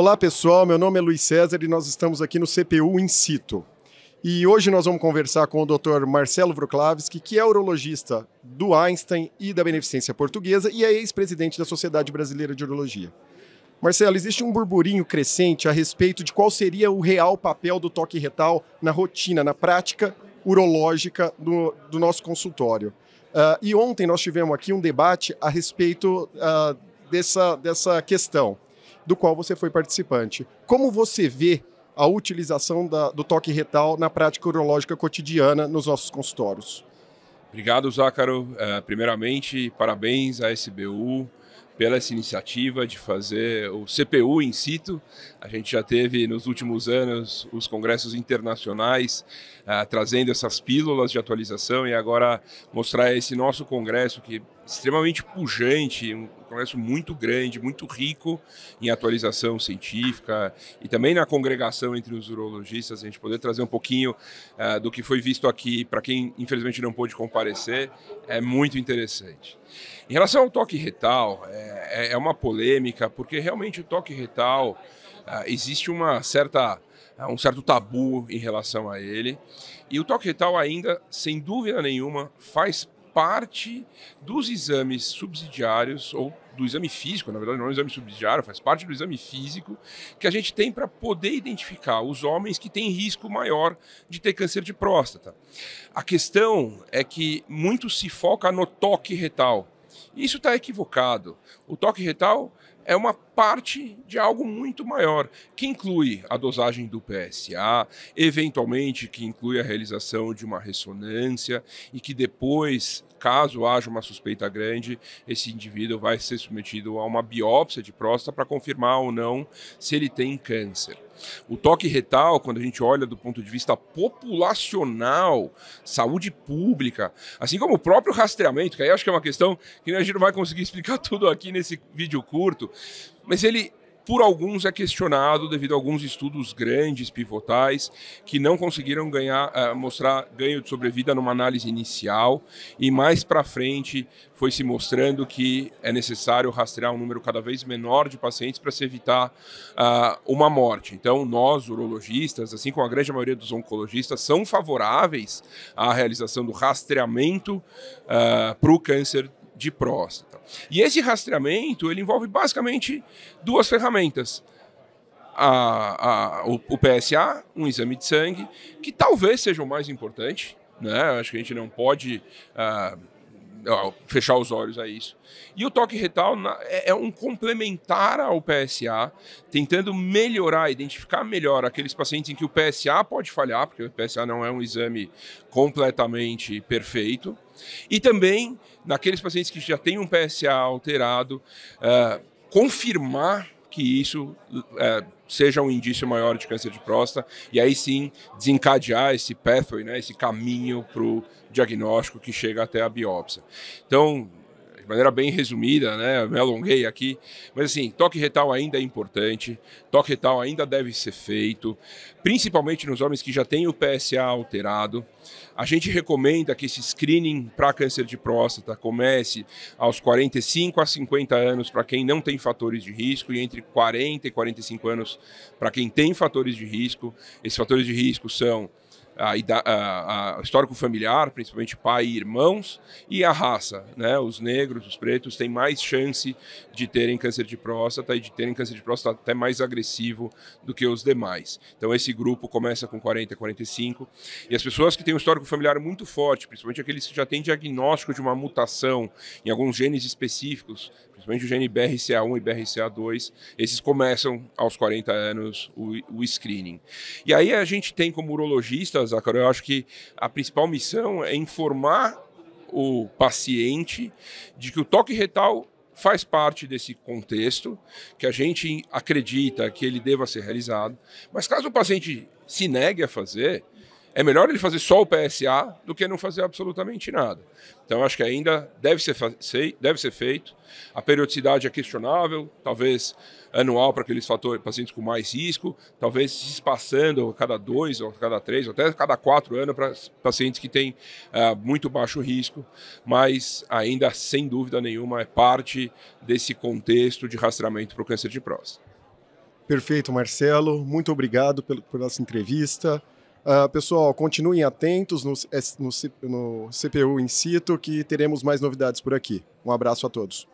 Olá pessoal, meu nome é Luiz César e nós estamos aqui no CPU In Situ. E hoje nós vamos conversar com o Dr. Marcelo Wrocławski, que é urologista do Einstein e da Beneficência Portuguesa e é ex-presidente da Sociedade Brasileira de Urologia. Marcelo, existe um burburinho crescente a respeito de qual seria o real papel do toque retal na rotina, na prática urológica do nosso consultório. E ontem nós tivemos aqui um debate a respeito dessa questão, do qual você foi participante. Como você vê a utilização do toque retal na prática urológica cotidiana nos nossos consultórios? Obrigado, Zácaro. Primeiramente, parabéns à SBU pela essa iniciativa de fazer o CPU In Situ. A gente já teve nos últimos anos os congressos internacionais trazendo essas pílulas de atualização e agora mostrar esse nosso congresso que é extremamente pujante, um congresso muito grande, muito rico em atualização científica e também na congregação entre os urologistas, a gente poder trazer um pouquinho do que foi visto aqui, para quem infelizmente não pôde comparecer, é muito interessante. Em relação ao toque retal, é uma polêmica, porque realmente o toque retal, existe um certo tabu em relação a ele, e o toque retal ainda, sem dúvida nenhuma, faz parte dos exames subsidiários, ou do exame físico, na verdade não é um exame subsidiário, faz parte do exame físico que a gente tem para poder identificar os homens que têm risco maior de ter câncer de próstata. A questão é que muito se foca no toque retal. Isso está equivocado. O toque retal é uma parte de algo muito maior, que inclui a dosagem do PSA, eventualmente que inclui a realização de uma ressonância e que depois, caso haja uma suspeita grande, esse indivíduo vai ser submetido a uma biópsia de próstata para confirmar ou não se ele tem câncer. O toque retal, quando a gente olha do ponto de vista populacional, saúde pública, assim como o próprio rastreamento, que aí acho que é uma questão que a gente não vai conseguir explicar tudo aqui nesse vídeo curto, mas ele, por alguns, é questionado devido a alguns estudos grandes, pivotais, que não conseguiram mostrar ganho de sobrevida numa análise inicial e mais para frente foi se mostrando que é necessário rastrear um número cada vez menor de pacientes para se evitar uma morte. Então, nós, urologistas, assim como a grande maioria dos oncologistas, são favoráveis à realização do rastreamento para o câncer de próstata. E esse rastreamento ele envolve basicamente duas ferramentas. O PSA, um exame de sangue, que talvez seja o mais importante, né? Acho que a gente não pode fechar os olhos a isso. E o toque retal é um complementar ao PSA, tentando melhorar, identificar melhor aqueles pacientes em que o PSA pode falhar, porque o PSA não é um exame completamente perfeito, e também naqueles pacientes que já têm um PSA alterado, confirmar que isso seja um indício maior de câncer de próstata e aí sim desencadear esse pathway, né, esse caminho para o diagnóstico que chega até a biópsia. Então, de maneira bem resumida, né, eu me alonguei aqui, mas assim, toque retal ainda é importante, toque retal ainda deve ser feito, principalmente nos homens que já têm o PSA alterado. A gente recomenda que esse screening para câncer de próstata comece aos 45 a 50 anos para quem não tem fatores de risco e entre 40 e 45 anos para quem tem fatores de risco. Esses fatores de risco são o histórico familiar, principalmente pai e irmãos, e a raça, né? Os negros, os pretos têm mais chance de terem câncer de próstata e de terem câncer de próstata até mais agressivo do que os demais. Então esse grupo começa com 40 a 45 e as pessoas que têm um histórico familiar muito forte, principalmente aqueles que já têm diagnóstico de uma mutação em alguns genes específicos, principalmente o gene BRCA1 e BRCA2, esses começam aos 40 anos o screening. E aí a gente tem como urologistas, eu acho que a principal missão é informar o paciente de que o toque retal faz parte desse contexto, que a gente acredita que ele deva ser realizado, mas caso o paciente se negue a fazer, é melhor ele fazer só o PSA do que não fazer absolutamente nada. Então, acho que ainda deve ser feito. A periodicidade é questionável, talvez anual para aqueles pacientes com mais risco, talvez se espaçando a cada 2, ou a cada 3, ou até a cada 4 anos para pacientes que têm muito baixo risco, mas ainda, sem dúvida nenhuma, é parte desse contexto de rastreamento para o câncer de próstata. Perfeito, Marcelo. Muito obrigado por essa entrevista. Pessoal, continuem atentos no CPU In Situ, que teremos mais novidades por aqui. Um abraço a todos.